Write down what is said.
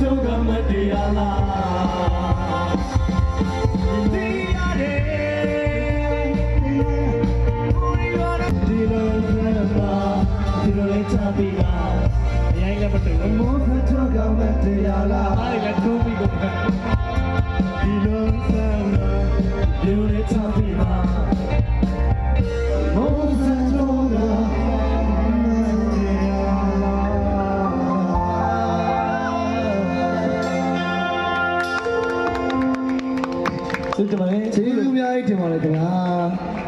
တော့ကမတရားလားတရားတယ်ဒီလိုဆက်ပါဒီလိုလေးချပြီးပါအရင်လည်းမတူဘူးမောခတော့ကမတရားလားအားလည်းထိုးပြီးကုန်ဒီလိုဆက်ပါဒီလိုလေးချပြီးပါမောခတော့ကကျေးဇူးတင်ပါတယ်ကျေးဇူးအများကြီးတင်ပါတယ်ခင်ဗျာ